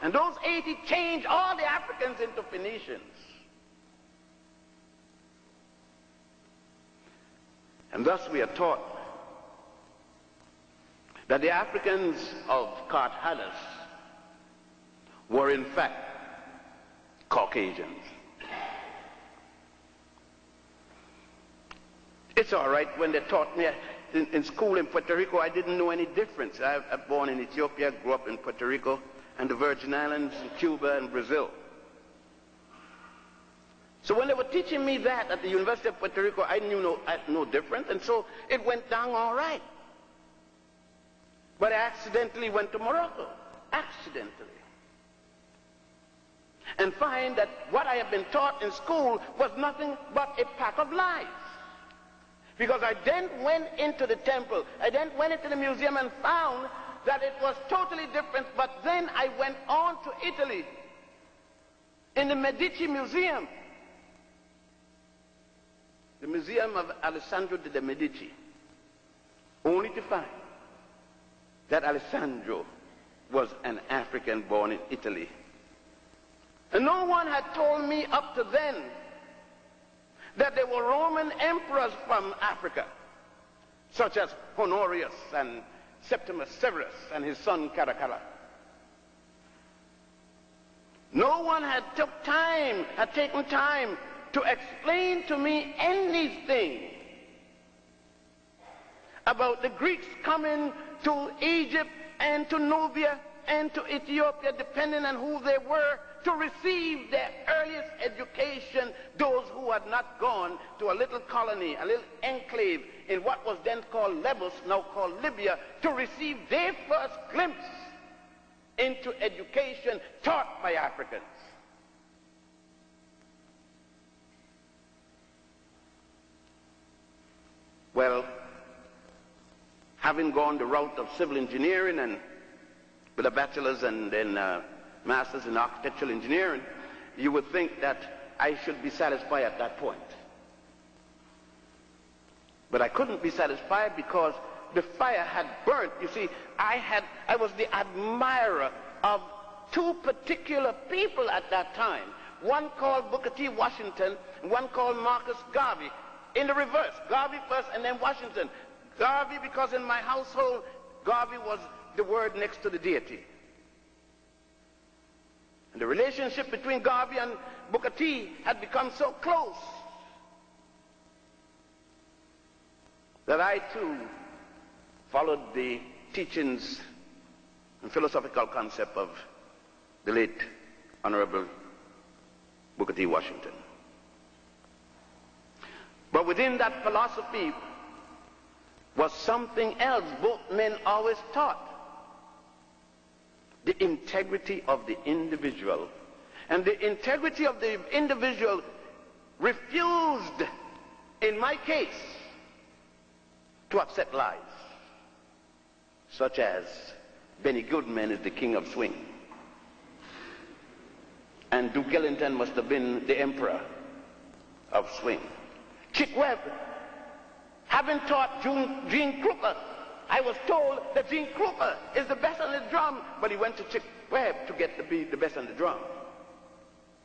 And those 80 changed all the Africans into Phoenicians. And thus we are taught that the Africans of Carthagena were in fact Caucasians. It's all right when they taught me in school in Puerto Rico, I didn't know any difference. I was born in Ethiopia, grew up in Puerto Rico and the Virgin Islands, and Cuba and Brazil. So when they were teaching me that at the University of Puerto Rico, I knew no difference, and so it went down all right. But I accidentally went to Morocco, accidentally, and find that what I had been taught in school was nothing but a pack of lies. Because I then went into the temple, I then went into the museum and found that it was totally different. But then I went on to Italy, in the Medici Museum, the Museum of Alessandro de' Medici, only to find that Alessandro was an African born in Italy. And no one had told me up to then that there were Roman emperors from Africa, such as Honorius and Septimus Severus and his son Caracalla. No one had taken time to explain to me anything about the Greeks coming to Egypt and to Nubia and to Ethiopia, depending on who they were, to receive their earliest education, those who had not gone to a little colony, a little enclave in what was then called Lebus, now called Libya, to receive their first glimpse into education taught by Africans. Well, having gone the route of civil engineering and with a bachelor's and then master's in architectural engineering, you would think that I should be satisfied at that point. But I couldn't be satisfied because the fire had burnt. You see, I was the admirer of two particular people at that time. One called Booker T. Washington, and one called Marcus Garvey. In the reverse, Garvey first and then Washington. Garvey because in my household, Garvey was the word next to the deity. And the relationship between Garvey and Booker T had become so close that I too followed the teachings and philosophical concept of the late Honorable Booker T. Washington. But within that philosophy was something else both men always taught: the integrity of the individual. And the integrity of the individual refused, in my case, to accept lies, such as Benny Goodman is the king of swing, and Duke Ellington must have been the emperor of swing. Chick Webb, having taught Gene Krupa, I was told that Gene Krupa is the best on the drum, but he went to Chick Webb to get to be the best on the drum.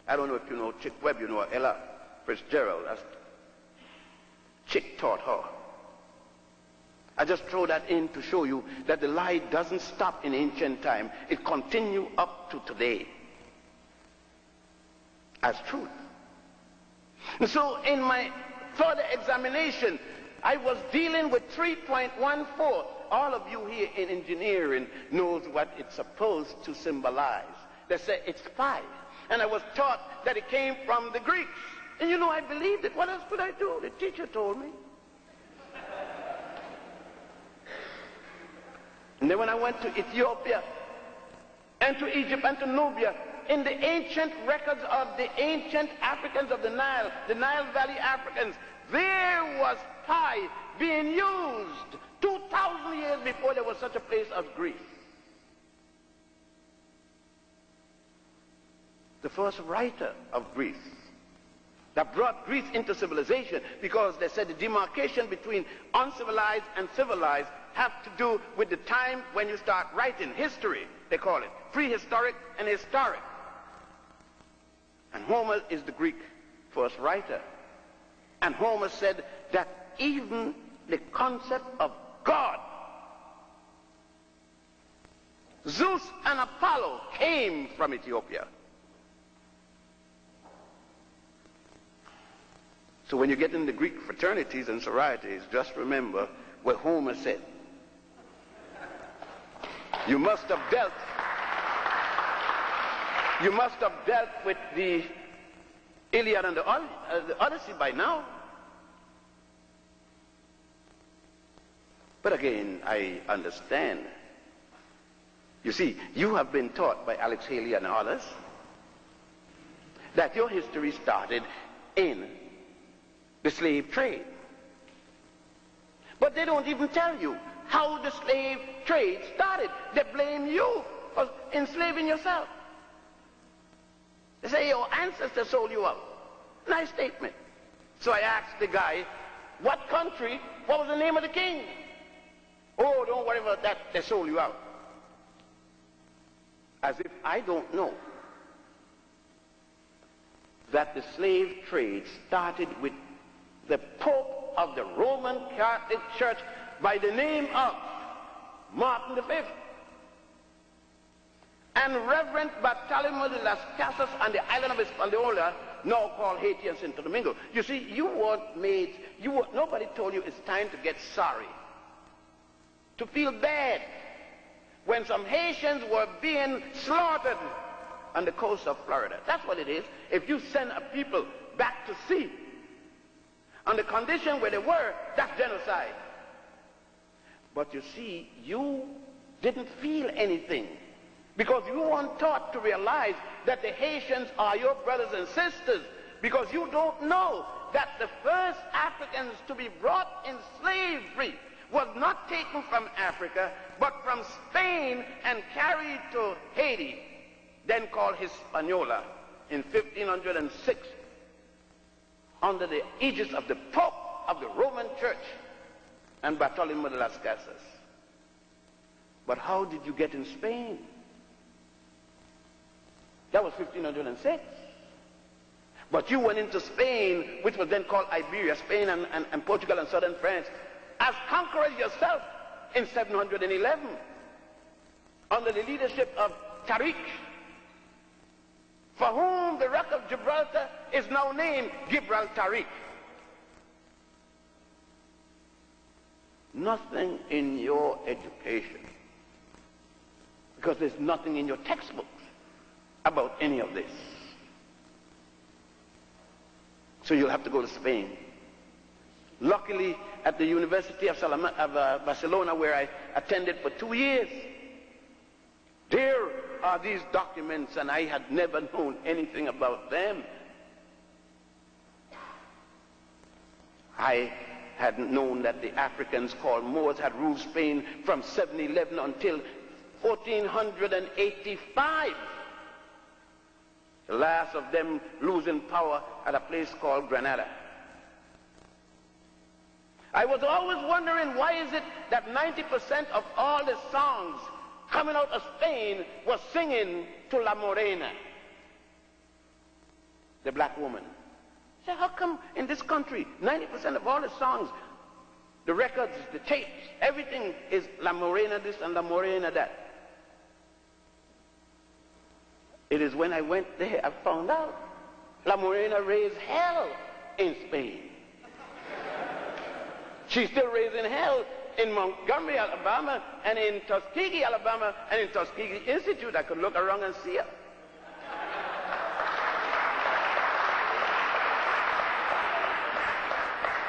I don't know if you know Chick Webb, you know Ella Fitzgerald. Chick taught her. I just throw that in to show you that the lie doesn't stop in ancient time. It continues up to today as truth. And so in my further examination, I was dealing with 3.14. All of you here in engineering knows what it's supposed to symbolize. They say it's 5. And I was taught that it came from the Greeks. And you know, I believed it. What else could I do? The teacher told me. And then when I went to Ethiopia and to Egypt and to Nubia, in the ancient records of the ancient Africans of the Nile Valley Africans, there was pi being used 2,000 years before there was such a place as Greece. The first writer of Greece, that brought Greece into civilization, because they said the demarcation between uncivilized and civilized have to do with the time when you start writing history, they call it, prehistoric and historic. And Homer is the Greek first writer. And Homer said that even the concept of God, Zeus and Apollo, came from Ethiopia. So when you get in the Greek fraternities and sororities, just remember what Homer said. You must have dealt with the Iliad and the Odyssey by now. But again, I understand. You see, you have been taught by Alex Haley and others that your history started in the slave trade. But they don't even tell you how the slave trade started. They blame you for enslaving yourself. They say your ancestors sold you out. Nice statement. So I asked the guy, what country, what was the name of the king? Oh, don't worry about that, they sold you out. As if I don't know that the slave trade started with the Pope of the Roman Catholic Church by the name of Martin V and Reverend Bartolomeo de las Casas on the island of Hispaniola, now called Haiti and Santo Domingo. You see, nobody told you it's time to get sorry, to feel bad when some Haitians were being slaughtered on the coast of Florida. That's what it is. If you send a people back to sea on the condition where they were, that's genocide. But you see, you didn't feel anything because you weren't taught to realize that the Haitians are your brothers and sisters, because you don't know that the first Africans to be brought in slavery was not taken from Africa, but from Spain and carried to Haiti, then called Hispaniola, in 1506, under the aegis of the Pope of the Roman Church and Bartolomeo de las Casas. But how did you get in Spain? That was 1506. But you went into Spain, which was then called Iberia, Spain and Portugal and southern France, as conquerors yourself in 711, under the leadership of Tariq, for whom the Rock of Gibraltar is now named Gibraltariq. Nothing in your education, because there's nothing in your textbooks about any of this. So you'll have to go to Spain. Luckily, at the University of Barcelona, where I attended for 2 years, there are these documents, and I had never known anything about them. I hadn't known that the Africans called Moors had ruled Spain from 711 until 1485. The last of them losing power at a place called Granada. I was always wondering, why is it that 90% of all the songs coming out of Spain was singing to La Morena, the black woman? So how come in this country 90% of all the songs, the records, the tapes, everything is La Morena this and La Morena that? It is when I went there I found out La Morena raised hell in Spain. She's still raising hell in Montgomery, Alabama, and in Tuskegee, Alabama, and in Tuskegee Institute. I could look around and see her.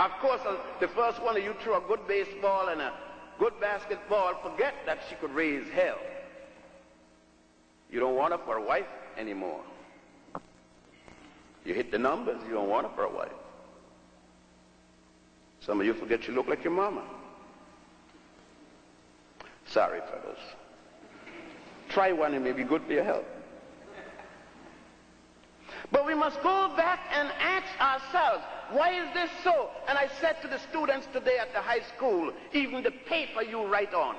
Of course, the first one of you threw a good baseball and a good basketball, forget that she could raise hell. You don't want her for a wife anymore. You hit the numbers, you don't want her for a wife. Some of you forget you look like your mama. Sorry, fellas. Try one, it may be good for your health. But we must go back and ask ourselves, why is this so? And I said to the students today at the high school, even the paper you write on,